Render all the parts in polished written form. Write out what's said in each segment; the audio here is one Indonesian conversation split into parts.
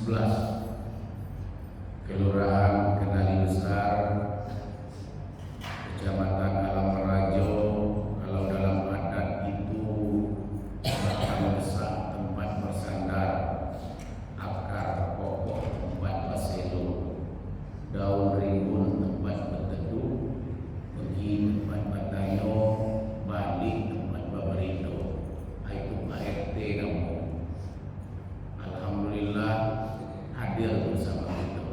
11 Kelurahan Kenali Besar, Kecamatan Alam Rajo. Kalau dalam adat itu batang besar tempat bersandar, akar pokok tempat berselo, daun rimbun tempat berteduh, pergi tempat bertanya, balik tempat berberindo. Itu Pak RT kamu. Alhamdulillah hadir bersama kita.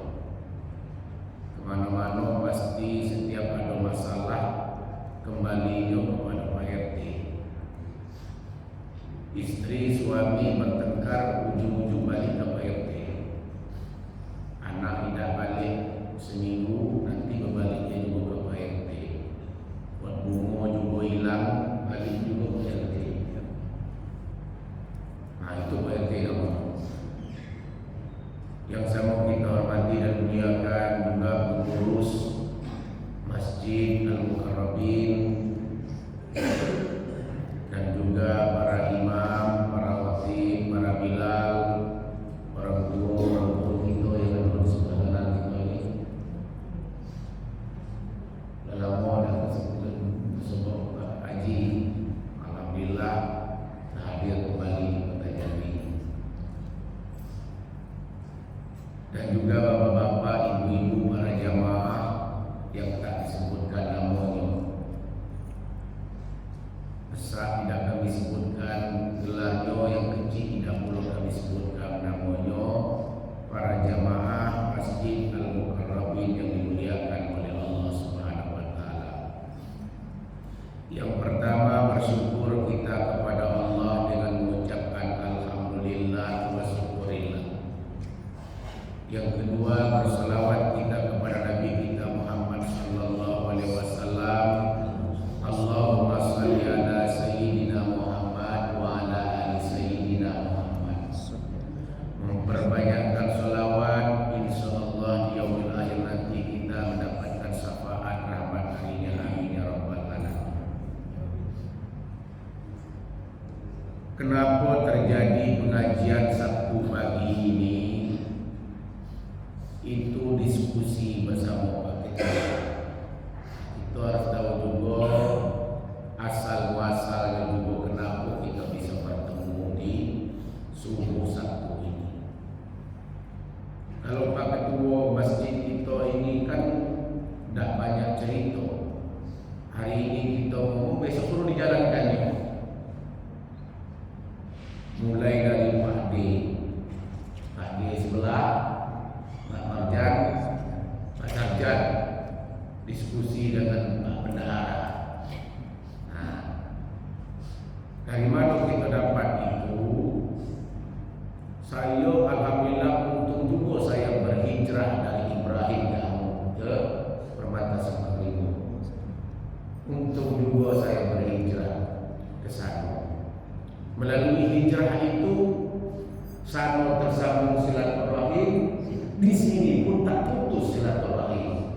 Kemana-mana pasti setiap ada masalah kembali kepada Pak RT. Istri suami bertengkar, ujung-ujung balik ke Pak RT. Anak tidak balik seminggu, nanti berbaliknya juga ke Pak RT. Buat bunga juga hilang, balik juga ke Pak RT. Nah itu Pak RT kamu. Yang sama kita hormati dan muliakan juga pengurus Masjid Al-Mukarrabin dan juga para imam, para khatib, para bilal, orang tua kita yang ada di sebelah kanan kita ini. Lama dan tersebut haji, alhamdulillah hadir kembali di Kota Jambi. Dan juga bapak-bapak, ibu-ibu, para jamaah yang tak disebutkan namanya. Besar tidak kami sebutkan gelarnya, yang kecil tidak perlu kami sebutkan namanya. Para jamaah Masjid Al-Mukarrabin yang dimuliakan oleh Allah Subhanahu wa taala. Yang pertama, bersyukur kita kepada Allah dengan mengucapkan alhamdulillah wa syukurillah. Yang kedua, berselawat kita kepada Nabi kita Muhammad sallallahu alaihi wasallam. Allahumma shalli ala sayyidina Muhammad wa ala ali sayyidina Muhammad. Memperbanyakkan selawat, insyaallah di yaumil akhir nanti kita mendapatkan syafaat rahmat darinya. Amin ya rabbal alamin. Kenapa terjadi pengajian Sabtu pagi ini? Itu diskusi bersama kita. Itu harus tahu juga asal muasalnya juga kenapa kita bisa bertemu di subuh Sabtu ini. Kalau Pak Ketua masjid kita ini kan tidak banyak cerita. Hari ini kita ngomong, besok perlu dijalankannya. Mulai dari Pak D sebelah, Pak Marjan, Pak Sarjan, diskusi dengan Pak Bendahara. Nah, dari mana kita dapat itu? Saya alhamdulillah untung juga saya berhijrah dari Ibrahim ke Permata Semanggiling. Untung juga saya berhijrah ke sana. Melalui hijrah itu sana tersambung silaturahim. Di sini pun tak putus silaturahim.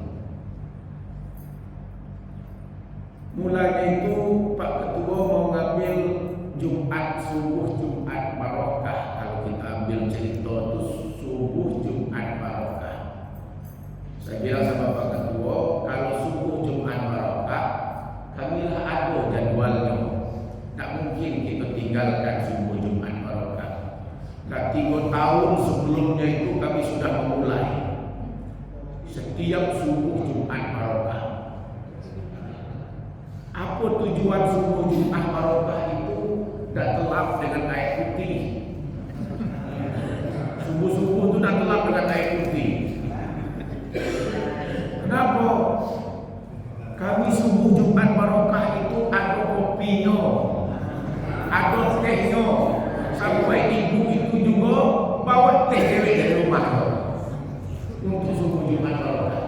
Mulanya itu Pak Ketua mau ngambil Jumat subuh, Jumat barokah. Kalau kita ambil cerita itu subuh Jumat barokah. Saya bilang sama Pak Ketua, kalau subuh Jumat barokah, kamilah ada jadwalnya. Tak mungkin kita tinggalkan subuh Jumat barokah. 3 tahun sebelumnya itu kami sudah memulai setiap subuh Jumat barokah. Apa tujuan subuh Jumat barokah itu? Dah telap dengan air putih. Subuh-subuh itu dah telap dengan air putih. Kenapa? Kami subuh Jumat barokah itu ada kopinya, ada tehnya. Sampai ibu itu juga bawa teh dari rumah untuk subuh Jumat barokah.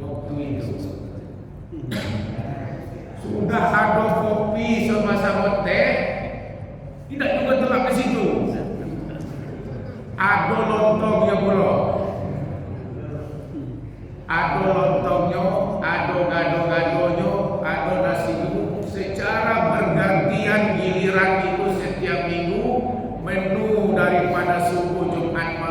Waktu itu sudah ada kopi sama-sama teh, tidak juga telap di situ. Ada lontongnya pula, ada lontongnya, ada gado-gadonya, ada nasi uduk. Secara bergantian giliran itu setiap minggu menu daripada subuh Jumat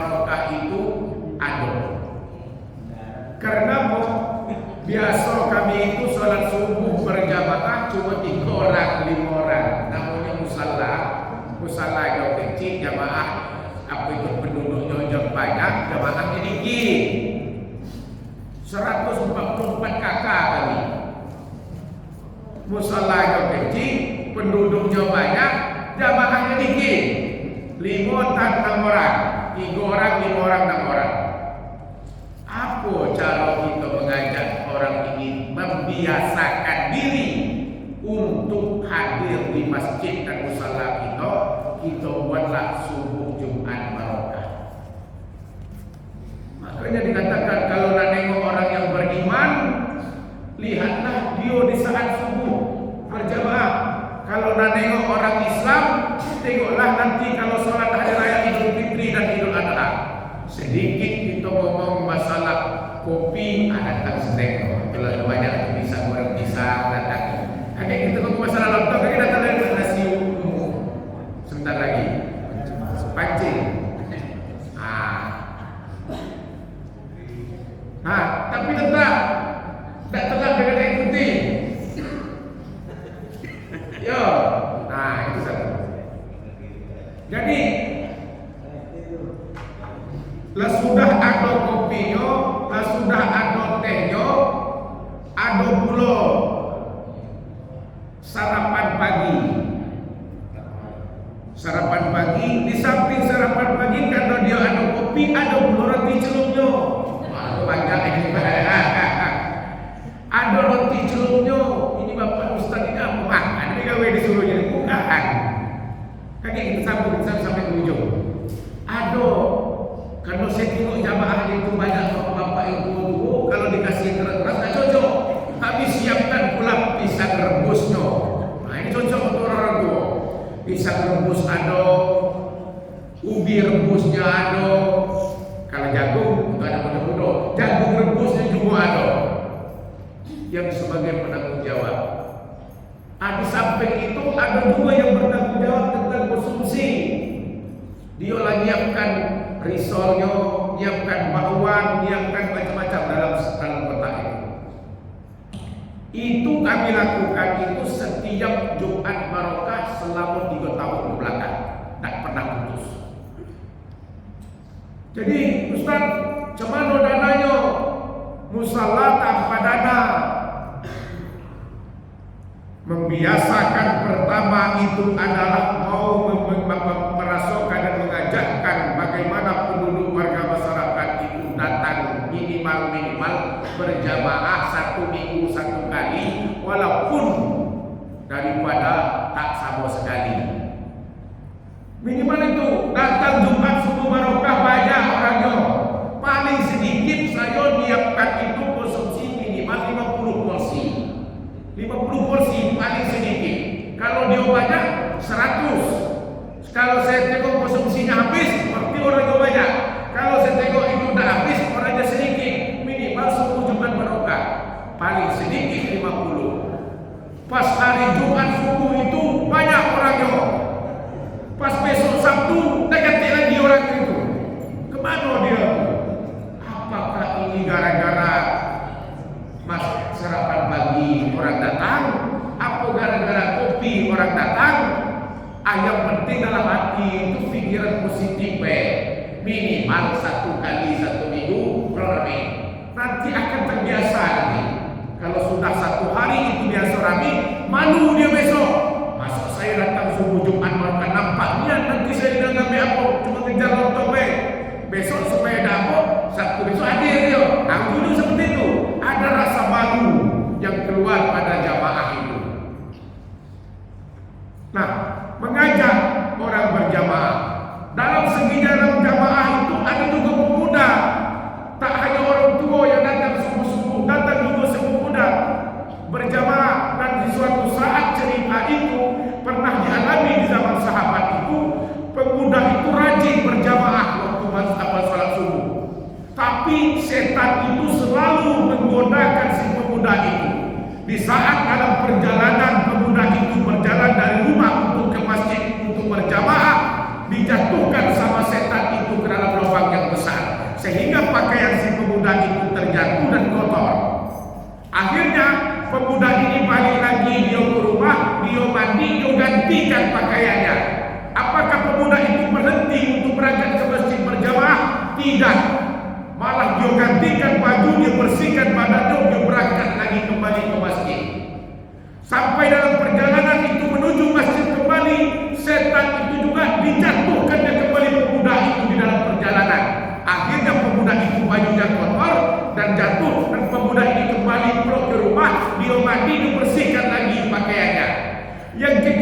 kecil, jamaah apa itu penduduknya banyak, jamaahnya dikit. 144 kakak kali. Musallanya kecil, penduduknya banyak, jamaahnya dikit. 5 dan 6 orang, 3 orang, 5 orang, 6 orang. Apa cara kita mengajak orang ini membiasakan diri untuk hadir di masjid dan musalla kita? Kita buatlah subuh Jumat barokah. Makanya dikatakan kalau nak tengok orang yang beriman, lihatlah dia di saat subuh berjamaah. Kalau nak tengok orang Islam, tengoklah nanti kalau sholat hari raya Idul Fitri dan Idul Adha. Sedikit kita ngomong masalah kopi, datang sedek. Kalau banyak bisa goreng pisang, datang. Kita ngomong masalah lontong, kita datang dari nasi umum. Sebentar lagi, pancing. Tapi tetap tak tetap dengan air putih. Yo, itu satu. Jadi lah sudah ada kopinya, lah sudah ada tehnya, ada pula sarapan pagi. Sarapan pagi, di samping sarapan pagi karena dia ada kopi, ada pula roti celupnya. Banyak ini. Ada roti celupnya. Ini Bapak Ustaz ini apa makan? Ini gawe disuruh jadi bukaan. Kaki kita sambung sampai ke ujung. Ada. Kalau saya tengok jamaah itu banyak bapak ibu, kalau dikasih keras tak cocok. Tapi siapkan pula pisang rebusnya. Ini cocok untuk orang tua. Pisang rebus ada, ubi rebusnya ada. Kalau jagung itu ada muda-muda. Jagung rebusnya juga ada. Yang sebagai penanggung jawab. Di samping itu ada juga yang bertanggung jawab tentang konsumsi. Dia lagi nyiapkan risolnya, nyiapkan bakwan, nyiapkan macam-macam dalam kotak itu. Itu kami lakukan itu setiap Jumat barokah selama 3 tahun ke belakang. Tak pernah putus. Jadi Ustaz, cemana dananya? Musalla tanpa dana. Membiasakan pertama itu adalah mau merasakan dan mengajakkan bagaimana penduduk warga masyarakat itu datang minimal berjamaah 1 minggu 1 kali, walaupun daripada tak sama sekali. Minimal itu datang Jumat subuh barokah banyak orangnya. Paling sedikit saya menyiapkan itu konsumsi minimal 50 porsi. 50 porsi paling sedikit. Kalau dia banyak 100. Kalau saya tengok konsumsinya habis, berarti orangnya banyak. Kalau saya tengok itu dah habis, orangnya sedikit. Minimal subuh Jumat barokah. Paling sedikit 50. Pas hari Jumat subuh itu banyak orangnya. Pas besok Sabtu, tak ganti lagi orang itu. Kemana dia? Apakah ini gara-gara mas sarapan pagi orang datang? Apa gara-gara kopi orang datang? Yang penting dalam hati itu pikiran positif minimal 1 kali 1 minggu rame. Nanti akan terbiasa nanti. Kalau sudah 1 hari itu biasa rame, malu dia besok. Masa saya datang subuh Jumat makan nampaknya nanti saya dah ngambil apa? Cuma kejar lontong besok supaya dapat Sabtu besok hadir dia. Dulu seperti itu. Ada rasa malu yang keluar pada jamaah itu. Nah, mengajak orang berjamaah. Dalam segi dalam jamaah itu ada juga pemuda. Tak hanya orang tua yang datang subuh-subuh, datang juga pemuda berjamaah. Dan di suatu saat cerita itu pernah dialami di zaman sahabat itu, pemuda itu rajin berjamaah waktu salat subuh. Tapi setan itu selalu menggodakan si pemuda itu. Di saat dalam perjalanan pemuda itu berjalan dari rumah untuk ke masjid untuk berjamaah, dijatuhkan sama setan itu ke dalam lubang yang besar, sehingga pakaian si pemuda itu terjatuh dan kotor. Akhirnya pemuda ini balik lagi dia ke rumah, dia mandi, dia gantikan pakaiannya. Apakah pemuda itu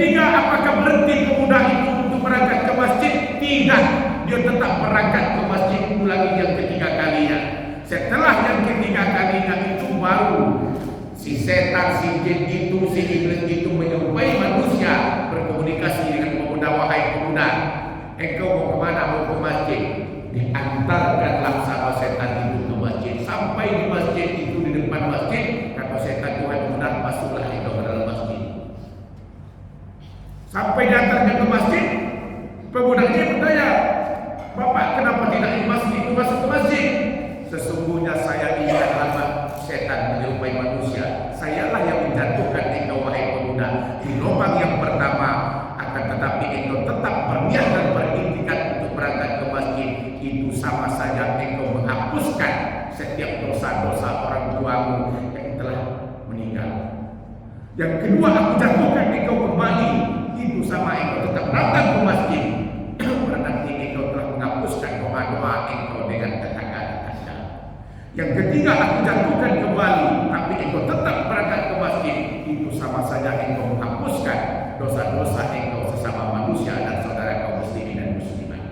ketiga, apakah berhenti pemuda itu untuk berangkat ke masjid? Tidak, dia tetap berangkat ke masjid ulangi yang ketiga kalinya. Setelah yang ketiga kalinya itu baru si setan, si jin itu, si iblis itu menyerupai manusia berkomunikasi dengan pemuda. Wahai pemuda, engkau mau kemana? Mau ke masjid. Diantarkanlah sama setan itu ke masjid. Sampai di masjid itu, di depan masjid, kata setan, wahai pemuda, masuklah engkau ke dalam masjid. Sampai diantarkan ke masjid, pemuda ini bertanya, Bapak kenapa tidak di masjid itu masuk ke masjid? Sesungguhnya saya ini adalah setan menyerupai manusia. Sayalah yang menjatuhkan engkau wahai pemuda di lubang yang pertama. Akan tetapi engkau tetap berniat dan berintikat untuk berangkat ke masjid. Itu sama saja engkau menghapuskan setiap dosa-dosa orang tuamu yang telah meninggal. Yang kedua, aku jatuhkan engkau kembali. Itu sama engkau tetap datang ke masjid. Berarti engkau telah menghapuskan doa-doa engkau dengan tetangga-tetangga. Yang ketiga, aku jatuhkan kembali, tapi engkau tetap berangkat ke masjid. Itu sama saja engkau menghapuskan dosa-dosa engkau sesama manusia dan saudara kaum muslimin dan muslimat.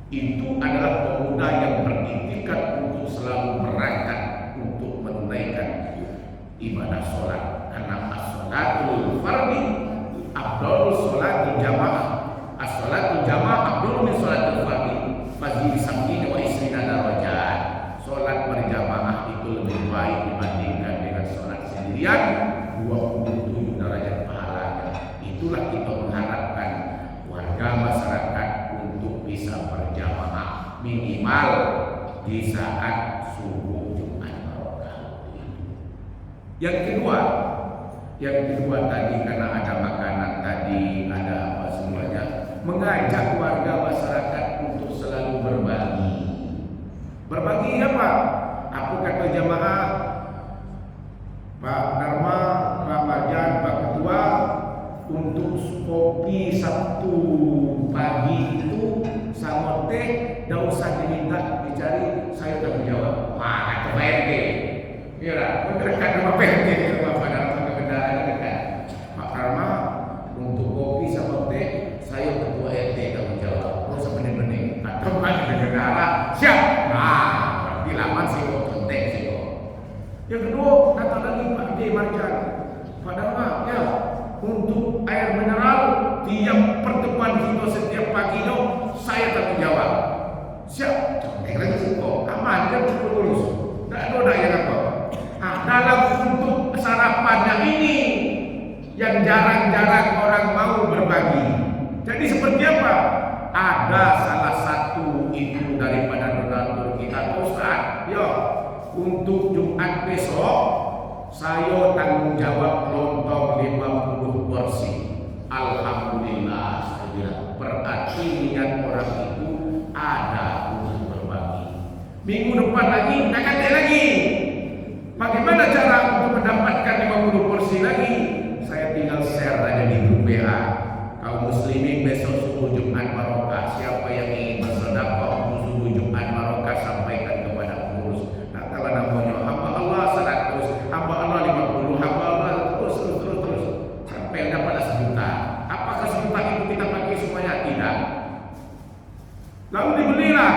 Itu adalah pemuda yang beriktikad untuk selalu berangkat untuk menunaikan ibadah sholat. Karena as-sholatul fardi afdalus sholatul jamaah. As-sholatul jamaah afdalus min sholatul fardi. Fadil sab'ina wa isrina darajat. Sholat berjamaah itu lebih baik dibandingkan dengan sholat sendirian, 27 derajat pahalanya. Itulah kita mengharapkan warga masyarakat untuk bisa berjamaah minimal di saat subuh Jumat Barokah. Yang kedua tadi, karena ada makanan tadi, ada apa semuanya, mengajak warga masyarakat untuk selalu berbagi. Berbagi apa? Aku kata jamaah, Pak Dharma, Pak Marjan, Pak Ketua, untuk kopi Sabtu pagi itu sama teh, tidak usah diminta dicari, saya tanggung jawab. Wah, kata Pak RT. Iya lah, dekat rumah Pak RT, rumah Pak Dharma ke kendaraan dekat. Pak Dharma, untuk kopi sama teh, saya ketua RT tanggung jawab. Terus benih-benih, atau kan negara siap. Nah, berarti laman sih kok kontek sih kok. Yang kedua, kata lagi Pak D Marjan, Pak Dharma, ya untuk air mineral tiap pertemuan kita setiap pagi itu saya tanggung jawab. Siap, contek lagi sih kok. Aman kan urus. Tak ada yang apa. Nah, dalam untuk sarapannya ini yang jarang-jarang orang mau berbagi. Jadi seperti apa? Ada salah satu itu daripada donatur kita, Ustaz. Yo, untuk Jumat besok saya tanggung jawab lontong 50 porsi. Alhamdulillah, saya bilang berarti niat orang itu ada untuk berbagi. Minggu depan lagi, nak kata lagi. Bagaimana cara untuk mendapatkan 50 porsi lagi? Saya tinggal share aja di grup WA. Kaum muslimin besok subuh Jumat Barokah, siapa yang ingin bersedekah untuk subuh Jumat Barokah sampaikan kepada pengurus. Nah, kalau namanya hamba Allah 100, hamba Allah 50, hamba Allah terus sampai dapat 1 juta. Apakah 1 juta itu kita pakai semuanya? Tidak. Lalu dibelilah.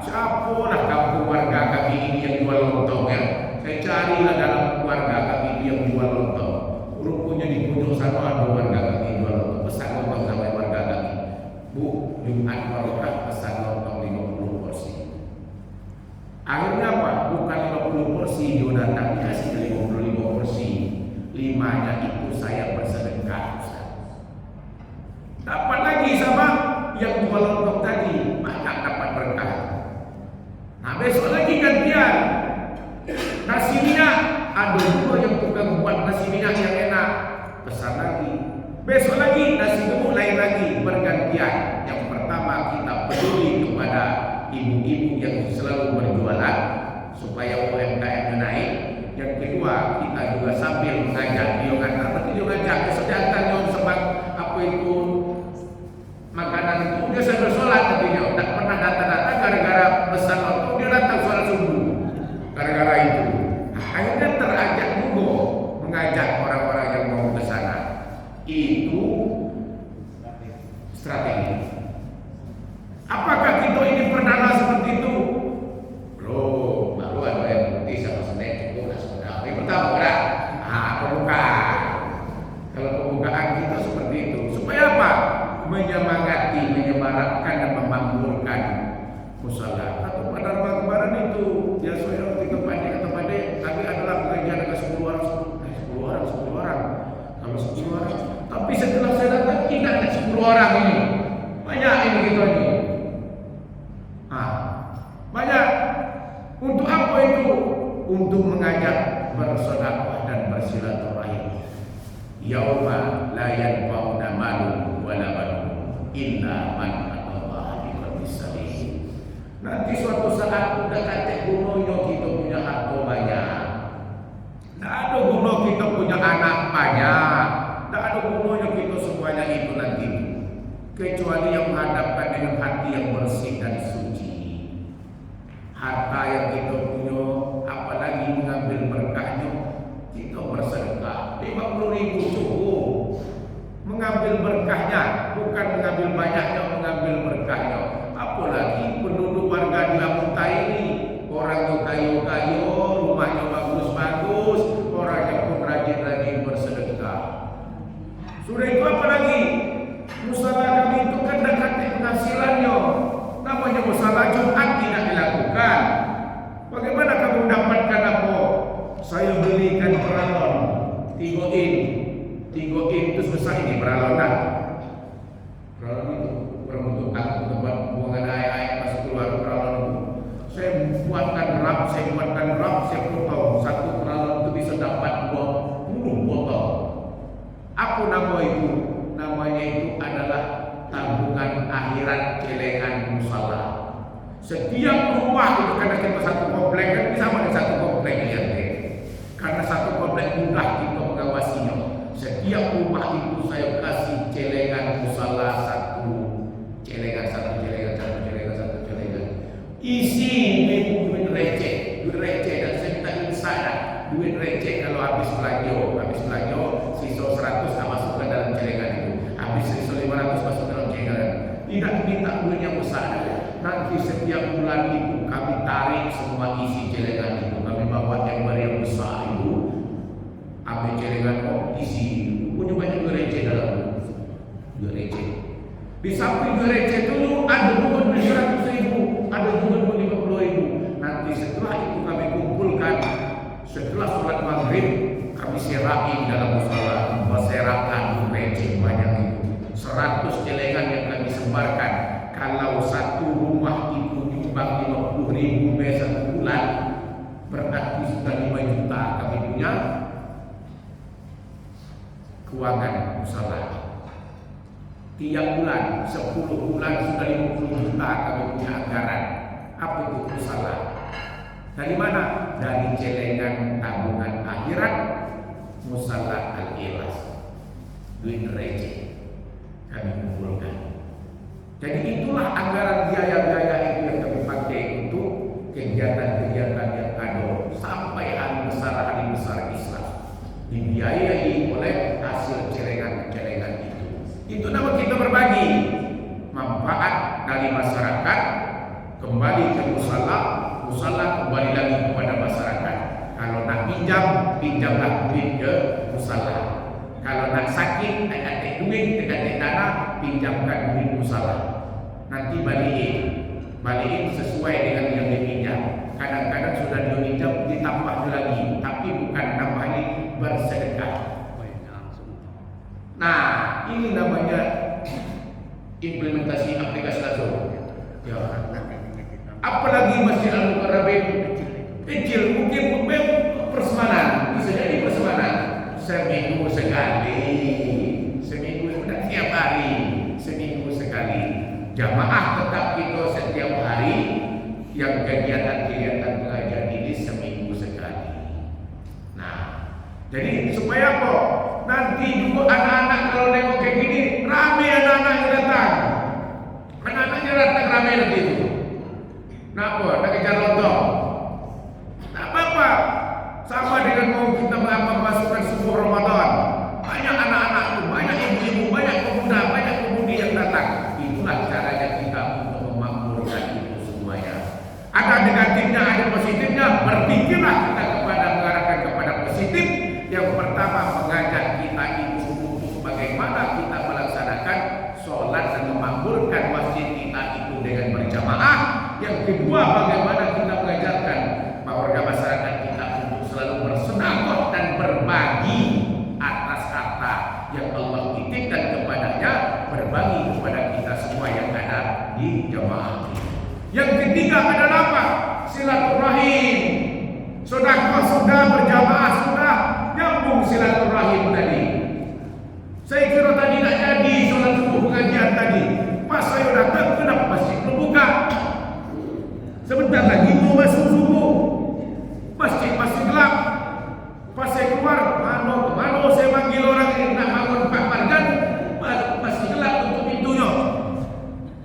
Siapa lah kampung warga kami ini yang jual lontong ya? Saya carilah dalam warga kami yang jual lontong. Rupanya di pojok sana ada warga kami jual lontong. Pesan lontong sama warga kami. Bu, Jumat Barokah pesan lontong 50 porsi. Akhirnya apa? Bukan 50 porsi dia datang dikasih 55 porsi. 5-nya itu saya bersedekah. Dapat lagi sama yang jual lontong tadi, banyak dapat berkah. Nah, besok lagi gantian. Nasi minyak, ada juga yang tukang buat nasi minyak yang enak, pesan lagi. Besok lagi nasi gemuk lain lagi, bergantian. Yang pertama kita peduli kepada ibu-ibu yang selalu berjualan supaya UMKM naik. Yang kedua kita juga sambil mengajak dia kata, berarti dia ngajak kesejahteraan yang sebab apa itu makanan itu dia sambil sholat tadinya, tak pernah datang-datang gara-gara pesan lontong dia datang sholat subuh gara-gara itu. Akhirnya terajak juga mengajak orang-orang yang mau ke sana. Itu memakmurkan musala. Atau pada kemarin itu ya saya ketika pandai tapi adalah pengajian dengan 10 orang, 10 orang. Kalau 10 orang, tapi setelah saya datang tidak ada 10 orang ini. Banyak ini kita ini. Banyak. Untuk apa itu? Untuk mengajak bersedekah dan bersilaturahim. Yauma la yanfa'u malun wala banun illa man atallaha biqalbin salim. Nanti suatu saat udah kata gunanya kita punya harta banyak. Tidak ada guna kita punya anak banyak. Tidak ada gunanya kita semuanya itu nanti. Kecuali yang menghadapkan dengan hati yang bersih dan suci. Harta yang kita punya, apalagi mengambil berkahnya, kita bersedekah 50.000 cukup. Mengambil berkahnya, bukan mengambil banyaknya, mengambil berkahnya. Apalagi penduduk warga di Lamunta ini, orangnya kayu-kayu, rumahnya bagus-bagus, orangnya pun rajin-rajin bersedekah. Sudah itu apa lagi? Musala kami itu kan dekat penghasilannya. Namanya musala Jumat tidak dilakukan. Bagaimana kamu mendapatkan apa? Saya belikan peralon 3 in itu sebesar ini peralon dah. Peralon itu berbentuk tempat buangan air masuk keluar peralon itu. Saya buatkan rak, saya potong. Satu peralon itu bisa dapat 20 botol. Apa nama itu? Namanya itu adalah tabungan akhirat celengan musala. Setiap rumah itu karena kita satu komplek kan sama dengan satu komplek ya. Karena satu komplek mudah kita mengawasinya. Setiap rumah itu saya kasih celengan musala satu celengan. Isi duit receh dan saya minta insana duit receh kalau habis belanja sisa 100 tak masuk ke dalam celengan itu. Habis sisa 500 masuk ke dalam celengan. Tidak minta duit yang besar. Nanti setiap bulan itu kami tarik semua isi celengan itu. Kami bawa ember yang besar itu. Ambil celengan isi. Punya banyak duit receh dalam. Duit receh. Di samping duit receh dulu ada juga 100.000, ada juga 50.000. Nanti setelah itu kami kumpulkan. Setelah sholat maghrib kami serahin dalam musala, berserakan receh banyak itu. 100 celengan yang kami sebarkan. Kalau satu rumah itu nyumbang 50.000 satu bulan, berarti sudah 5 juta kami punya keuangan musala. Tiap bulan, 10 bulan sudah 50 juta kami punya anggaran. Apa itu musala? Dari mana? Dari celengan tabungan akhirat musala al-ikhlas. Duit receh kami kumpulkan. Jadi itulah anggaran biaya-biaya itu yang kami pakai untuk kegiatan-kegiatan yang ada sampai hari besar Islam. Dibiayai oleh hasil celengan-celengan itu. Itu nama kita berbagi manfaat dari masyarakat kembali ke musala kembali lagi kepada masyarakat. Kalau nak pinjamlah duit ke musala. Kalau nak sakit, nak duit, nak dana, pinjamkan duit musala. Nanti balikin sesuai dengan yang dipinjam. Kadang-kadang sudah dipinjam ditambah lagi, tapi bukan tambah ini bersedekah. Nah, ini namanya implementasi aplikasi langsung. Ya. Apalagi Masjid Al-Mukarrabin kecil, mungkin persemanan, bisa jadi persemanan seminggu sekali, tidak tiap hari, seminggu sekali. Jamaah tetap kita setiap hari, yang kegiatan-kegiatan pengajian ini seminggu sekali. Nah, jadi supaya apa? Nanti juga anak-anak kalau nengok kayak gini, rame anak-anaknya datang. Anak-anaknya datang rame nanti itu. Kenapa? Nak kejar lontong? Tak apa-apa. Sama dengan mau kita masukkan subuh Ramadan. Banyak anak-anak itu, banyak ibu-ibu, banyak pemuda, banyak pemudi yang datang. Itulah caranya kita untuk memakmurkan itu semuanya. Ada negatifnya, ada positifnya. Berpikirlah kita mengarahkan kepada positif. Yang pertama mengajak kita itu untuk bagaimana kita melaksanakan sholat dan memakmurkan masjid kita itu dengan kedua, bagaimana kita mengajarkan warga masyarakat kita untuk selalu bersedekah dan berbagi atas harta yang Allah titipkan kepadanya, berbagi kepada kita semua yang ada di jamaah. Yang ketiga adalah apa? Silaturahim. Sedekah sudah, berjamaah sudah, nyambung silaturahim tadi. Saya kira tadi tak jadi sholat subuh pengajian tadi. Pas saya datang, kenapa masjid belum buka? Sebentar lagi mau masuk subuh, masjid masih gelap. Pas saya keluar, mano saya panggil orang yang nak bangun Pak Marjan, masih gelap untuk pintunya.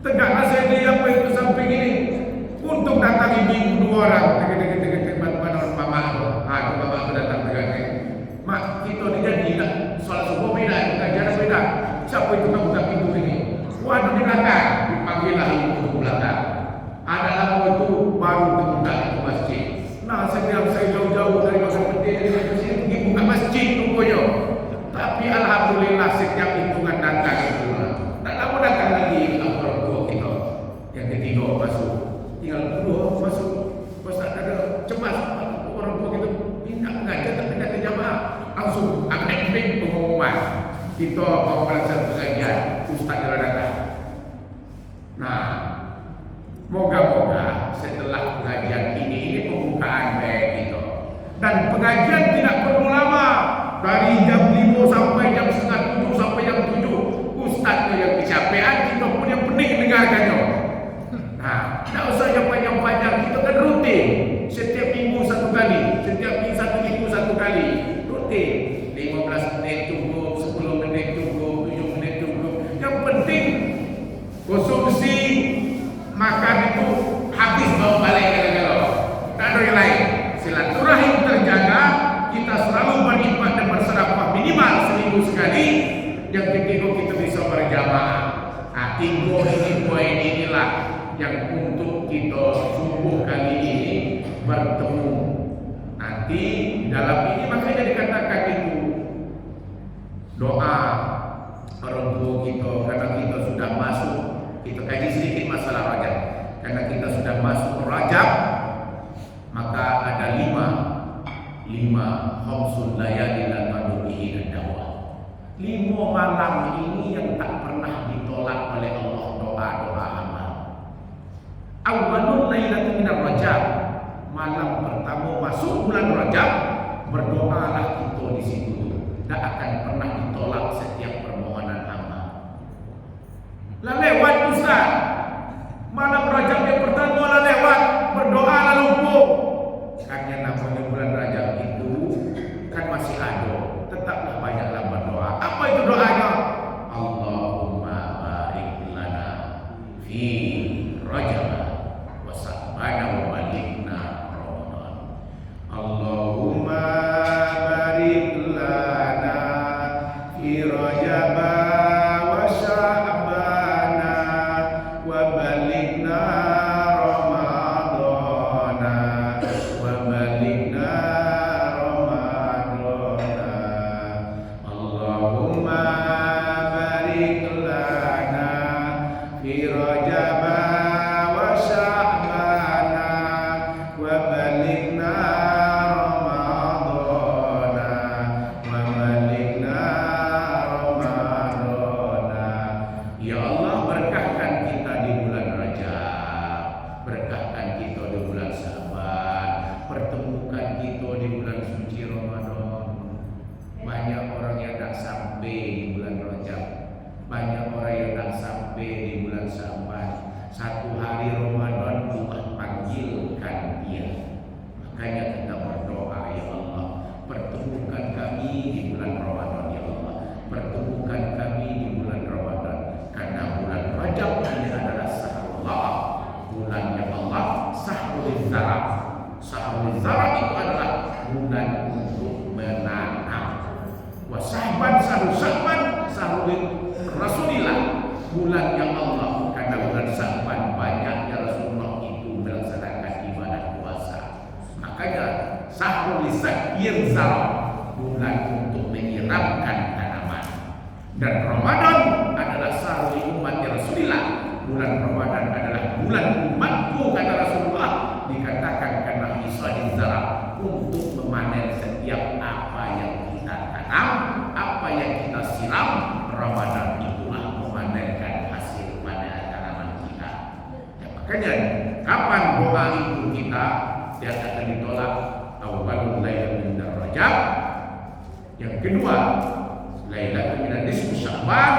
Tegaklah saya di apa itu samping ini. Untuk datang ibu dua orang, tegak mama itu datang tegak. Mak, kita ni jadi nak solat subuh beda, pengajaran beda. Siapa itu nak buka pintu ini? Waduh, di belakang, dipanggillah ibu ke belakang. Ada lama itu baru terbuka itu masjid. Nah, saya bilang saya jauh-jauh dari masjid dari masjid pergi buka masjid rupanya. Tapi alhamdulillah setiap hitungan datang itu. Tak lama datang lagi orang tua kita. Yang ketiga masuk. Tinggal kedua masuk. Pas ada cemas orang tua kita minta mengajar tapi tak jamaah. Langsung ambil pengumuman. Kita mau melaksanakan pengajian, ustaz telah datang. Nah, moga-moga setelah pengajian ini pembukaan baik kita. Dan pengajian tidak perlu lama. Dari jam 5 sampai jam setengah 7 sampai jam 7. Ustaz yang kecapean, kita pun yang pening mendengarkannya. Nah, tidak usah yang panjang-panjang, kita kan rutin. Setiap minggu satu kali, setiap minggu satu kali. Rutin. 15 menit cukup, 10 menit cukup, 7 menit cukup. Yang penting konsumsi makan itu habis bawa balik kalau tak ada yang lain. Silaturahim terjaga, kita selalu beribadah dan bersedekah minimal seminggu sekali. Yang ketiga kita bisa berjamaah. Nah, tiga ini poin inilah yang untuk kita subuh kali ini bertemu. Nanti dalam ini makanya dikatakan itu doa orang tua kita, karena kita sudah masuk. Kita kaji sedikit masalah Rajab. Karena kita sudah masuk Rajab, maka ada lima khamsul layali lan madubihi ad-dawah. 5 malam ini yang tak pernah ditolak oleh Allah doa-doa hamba. Awwalul lailati minar Rajab. Malam pertama masuk bulan Rajab, berdoalah kita di situ. Tak akan pernah ditolak setiap permohonan hamba. Lah lewat Ustaz. Malam Rajab yang pertama lah lewat, berdoa lah lupa. Karena namanya bulan Rajab itu kan masih ada, tetaplah banyaklah berdoa. Apa itu doanya? Allahumma barik lana fi Rajab wa sa'bana wa balikna Ramadan. Allahumma barik lana fi Rajab wa sa'bana wa balikna Ramadan wa balikna Ramadan. Allahumma barik lana fi Rajab wa sa'bana wa balikna Ramadan wa balikna Ramadan. Ya Allah, berkahkan kita di bulan Rajab, berkahkan kita di bulan Syaban, pertemukan kita di bulan suci Ramadan. Banyak orang yang tak sampai di bulan Rajab, banyak orang yang tak sampai di bulan Syaban. Satu hari Ramadan Allah panggilkan dia. Makanya kita berdoa, ya Allah, pertemukan kami di bulan Ramadan, ya Allah, pertemukan kami di bulan Ramadan. Karena bulan Rajab ini adalah Sahrullah, bulan yang Allah, Sahrul Zara. Sahrul Zara itu adalah bulan untuk menanam. Wa Sa'ban, Sahrul Sa'ban, Sahrul Rasulillah, bulan yang Allah. Karena bulan Sa'ban banyaknya Rasulullah itu melaksanakan ibadah puasa. Makanya Sahrul Sakir Zara, bulan untuk menyiramkan tanaman. Dan Ramadan adalah Sahrul umat Rasulillah. Bulan Ramadan adalah bulan umatku kata Rasul Makanya kapan doa itu kita dia akan ditolak? Awalul lailatul min Rajab. Yang kedua, lailatul min nisfu Sya'ban,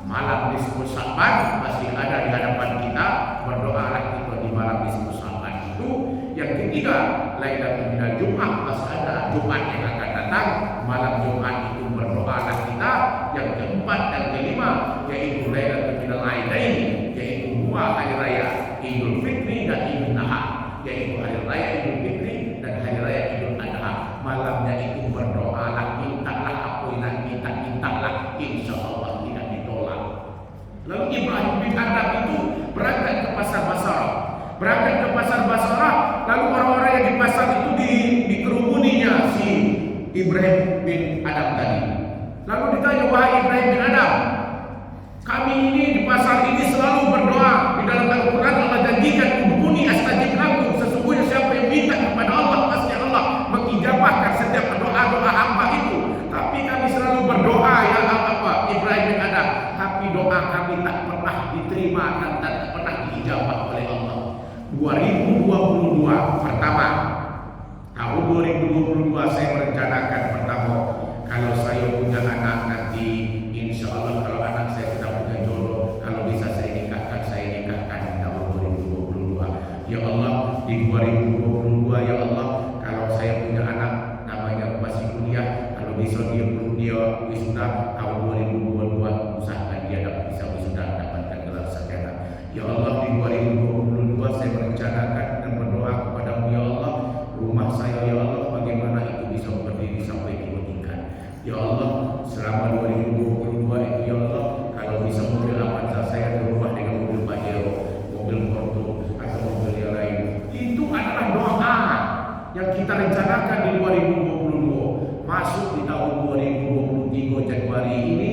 malam nisfu Sya'ban masih ada di hadapan kita, berdoalah kita di malam nisfu Sya'ban itu. Yang ketiga, lailatul min Jumat, masih ada Jumat yang akan datang, malam Jumat itu berdoalah kita. Yang keempat dan kelima yaitu lailatul min al-Aidain, yaitu dua hari raya Idul Fitri dan Idul Adha, yaitu hari raya Idul Fitri dan hari raya Idul Adha. Malamnya itu berdoalah, mintalah apa yang mintalah, insya Allah tidak ditolak. Lalu Ibrahim bin Adham itu berangkat ke pasar Basrah, lalu orang-orang yang di pasar itu dikerumuninya si Ibrahim bin Adham tadi. Lalu ditanya, wahai Ibrahim bin Adham, kami ini di pasar ini selalu berdoa. Di dalam Al-Quran Allah janjikan, udhuni astajib lakum, sesungguhnya siapa yang minta kepada Allah pasti Allah mengijabahkan setiap doa-doa hamba itu. Tapi kami selalu berdoa, ya apa Ibrahim bin Adham, tapi doa kami tak pernah diterima dan tak pernah diijabah oleh Allah. 2022 pertama, tahun 2022 saya merencanakan pertama, kalau saya punya anak nanti, insya Allah kalau anak saya tidak punya jodoh, kalau bisa saya nikahkan di tahun 2022. Ya Allah, di 2022 ya Allah, kalau saya punya anak namanya masih kuliah, kalau bisa dia wisuda tahun 2022, usahakan dia bisa wisuda dapatkan gelar sarjana. Ya Allah, di 2022 saya merencanakan dan berdoa kepadamu ya Allah, rumah saya ya Allah bagaimana itu bisa berdiri sampai 3 tingkat. Ya Allah, selama 2022 itu ya Allah, kalau bisa mobil Avanza saya berubah dengan mobil Pajero, mobil Porto atau mobil yang lain. Itu adalah doa yang kita rencanakan di 2022. Masuk di tahun 2023 Januari ini,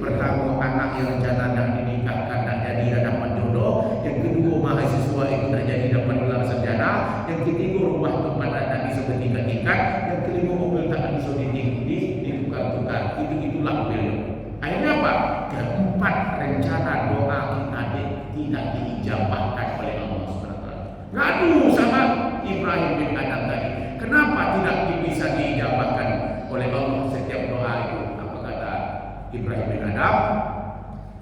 pertama anak yang rencana dan dinikahkan dan jadi dapat jodoh, yang kedua mahasiswa itu tak jadi dapat gelar sarjana, yang ketiga rumah tempat tak bisa bertingkat-tingkat, yang kelima mobil tak bisa ditukar-tukar. Itulah beliau. Akhirnya apa? Keempat rencana doa kita tidak diijabahkan oleh Allah SWT. Ngadu sama Ibrahim bin Adham tadi, kenapa tidak bisa diijabahkan oleh Allah setiap doa itu? Apa kata Ibrahim bin Adham?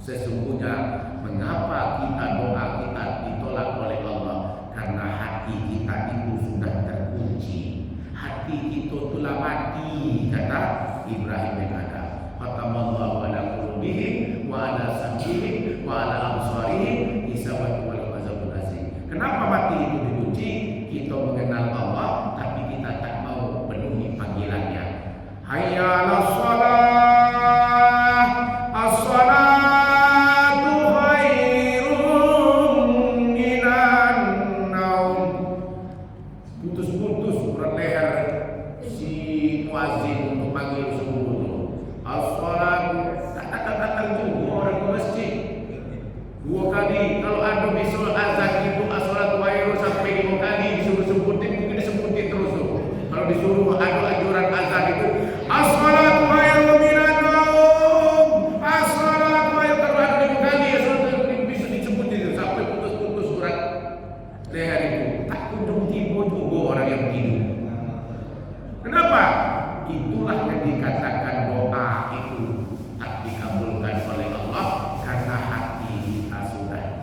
Sesungguhnya mengapa doa kita ditolak oleh Allah? Karena hati kita itu sudah terkunci. Hati kita telah mati, kata Ibrahim bin Adham. Khatamallahu ala qulubihim wa ala sam'ihim wa ala absarihim isawatu wal azabul azim. Kenapa mati itu dikunci? Kita mengenal Allah tapi kita tak mau penuhi panggilannya. Hayya 'alas shalah, as-salatu khairun minan naum. Putus-putus urat leher si muazzin untuk panggil subuh. As-salatu datang juga orang ke masjid 2 kali. Kalau ada besok azan itu as-salatu khairun sampai 5 kali disuruh sebutin, mungkin disebutin terus tuh. Kalau disuruh ada anjuran azan itu as-salatu khairun minan naum, as-salatu khairun, kalau ada 5 kali as-salatu bisa disebut itu sampai putus-putus urat leher itu. Tak kunjung tiba juga orang yang tidur. Kenapa? Itulah yang dikatakan doa itu tak dikabulkan oleh Allah karena hati kita sudah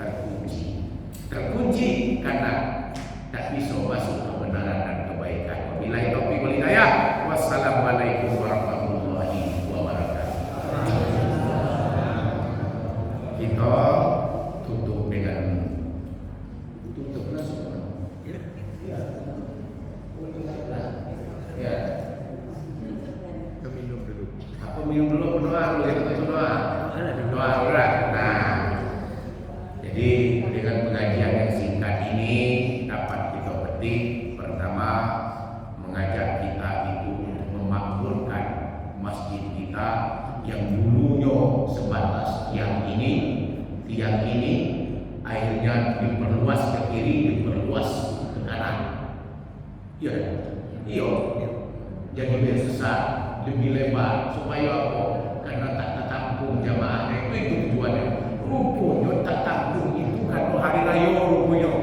terkunci karena tak bisa masuk kebenaran dan kebaikan. Wabillahi taufiq wal hidayah. Wassalamualaikum warahmatullahi wabarakatuh. Kita tutup dengan minum dulu berdoa dulu, kita berdoa. Doa urat. Nah, jadi dengan pengajian yang singkat ini dapat kita petik pertama mengajak kita itu untuk memakmurkan masjid kita yang dulunya sebatas tiang ini akhirnya diperluas ke kiri, diperluas ke kanan. Iya. Jadi lebih besar, lebih lebar supaya apa? Karena tak tertampung jamaahnya itu tujuannya. Rupanya tak tampung itu kan hari raya rupanya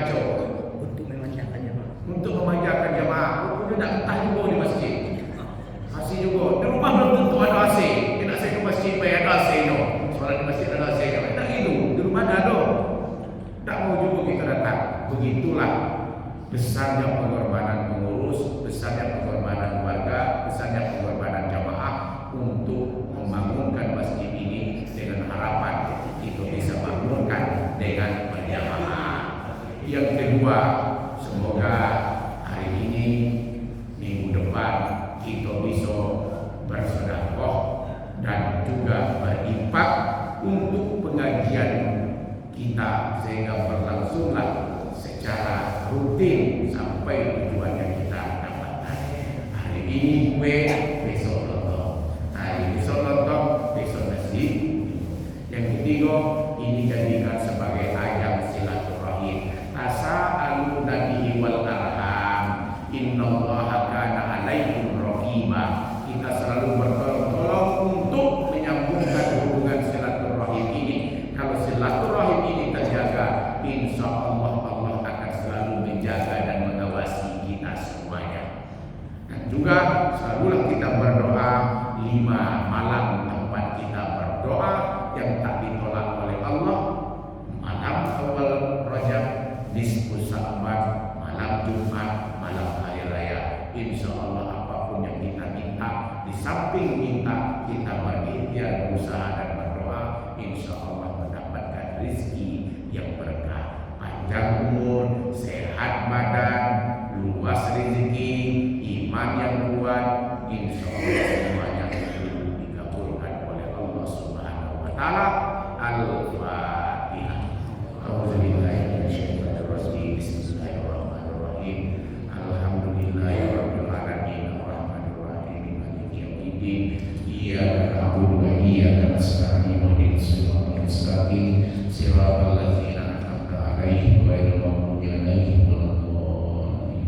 ngaco untuk memanjakan jamaah. Udah nak entah juga di masjid. AC juga. Di rumah belum tentu ada AC. Dia nak saya ke masjid bayar ada AC no. Soalan di masjid ada AC no. Tak gitu. Di rumah dah ada. Tak mau juga kita datang. Begitulah besarnya pengorbanan pengurus, besarnya pengorbanan warga, besarnya pengorbanan jamaah untuk membangunkan masjid ini dengan harapan itu bisa bangunkan dengan berjamaah. Yang kedua, semoga hari ini minggu depan kita bisa bersedekah dan juga berinfak untuk pengajian kita sehingga berlangsunglah secara rutin sampai tujuannya kita dapatkan. Hari ini gue, besok lontong. Hari besok lontong, besok nasi. Yang ketiga, ini jadikan sebagai ajang silaturahim. Tasa'alu nabihi wal arham. Innallaha kana 'alaikum raqiba. Kita selalu bertolong-tolong untuk menyambungkan hubungan silaturahim ini. Kalau silaturahim ini terjaga, insya Allah Allah akan selalu menjaga dan mengawasi kita semuanya. Dan juga selalulah kita berdoa 5 malam tempat kita berdoa yang tak ditolak oleh Allah. Malam awal Rajab, nisfu Sya'ban, malam Jumat, malam hari raya. Insya Allah apapun yang kita minta, di samping minta kita berikhtiar berusaha dan berdoa, insya Allah mendapatkan rezeki yang berkah, panjang umur, sehat badan, luas rezeki, iman yang kuat, insya Allah semuanya itu dikabulkan oleh Allah Subhanahu wa Ta'ala. Al-Fatihah. A'udzubillahiminasyaitonirrajim. Bismillahirrahmanirrahim. Alhamdulillahirabbil alamin, arrahmanirrahim, maliki yaumiddin. Iyyaka na'budu wa iyyaka nasta'in. Ihdinas siratal mustaqim. Siratal ladzina an'amta 'alaihim ghairil maghdubi 'alaihim waladdallin.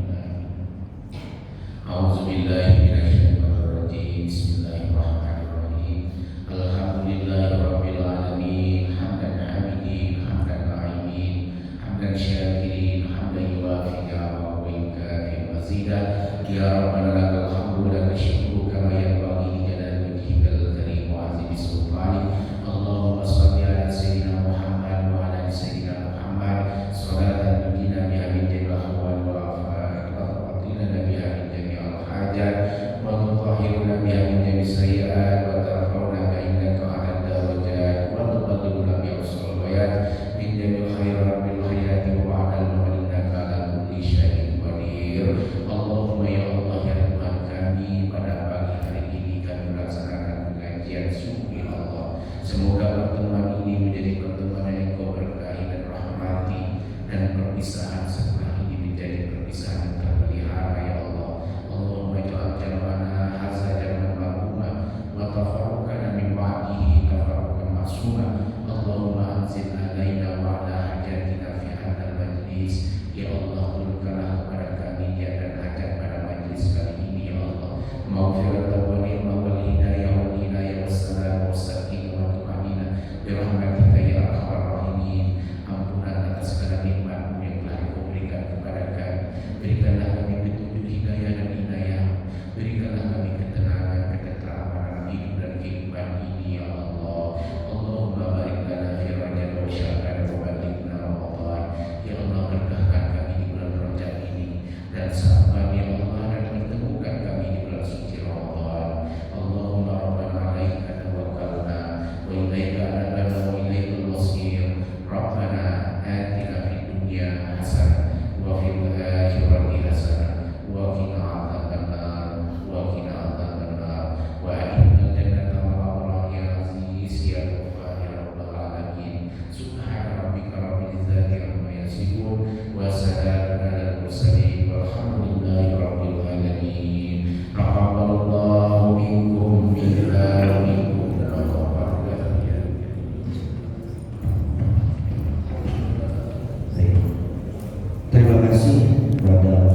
A'udzubillahi minasyaitonirrajim. Bismillahirrahmanirrahim. Alhamdulillahirabbil alamin, hamdan hamidin, hamdan na'imin, hamdan syakirin, hamdan yuwafi ni'amahu wa yukafi mazidah. Ya Rabbana lakal hamdu wa lakal syukru kama yanbaghi li jalali wajhikal karim wa 'azimi sultanik. Allahumma shalli ala sayyidina Muhammad wa ala ali sayyidina Muhammad salatan tujina biha min jami'il ahwal wa afat wa tuqina biha min jami'il hajat wa tutahhiruna biha min jami'is sayyi'at wa tarfa'una biha innaka 'alal darajat wa tuballighuna biha usul bayat min jami'il khairat bil khairati wa ba'dal wa innaka 'ala kulli syai'in qadir. Allahumma ya Allah ya Tuhan kami, pada pagi hari ini kami melaksanakan pengajian subuh Allah. Semoga pertemuan ini menjadi pertemuan yang Kau berkahi dan rahmati, dan perpisahan setelah ini menjadi perpisahan yang terpelihara ya Allah. Allahumma ja'al jam'ana hadza jam'an marhuma wa tafarruqana min ba'dihi tafarruqan ma'suma. Allahumma anzil alaina wa ala hajatina fi hadzal majlis. Ya Allah, turunkanlah kepada kami dan hajat pada majlis kali ini ya Allah. Maghfiratan wa ni'mah wal hidayah wal hidayah wassalam wassakin wa tu'amina birahmatika ya arhamar rahimin. Ampunan atas segala nikmat-Mu yang telah Kau berikan kepada kami. Berikanlah kami petunjuk hidayah dan hidayah. Berikanlah kami ketenangan, ketenteraman dalam hidup dan kehidupan ini ya Allah. Allahumma barik lana fi Rajab wa Sya'ban wa ballighna Ramadan. Ya Allah, berkahkan kami di bulan Rajab ini dan Sya'ban ya Allah, dan pertemukan kami di bulan suci Ramadan. Allahumma rabbana 'alaika tawakkalna wa ilaika anabna wa ilaikal masir. Rabbana atina fid dunya hasanah wa fil akhirati hasanah wa qina adzabannar wa qina adzabannar wa adkhilna jannata ma'al abrar ya aziz ya ghafar ya rabbal alamin. Subhana rabbika rabbil izzati amma yasifun wa salamun alal mursalin walhamdulillahi rabbil alamin. Taqabbalallahu minkum minna wa minkum Terima kasih kepada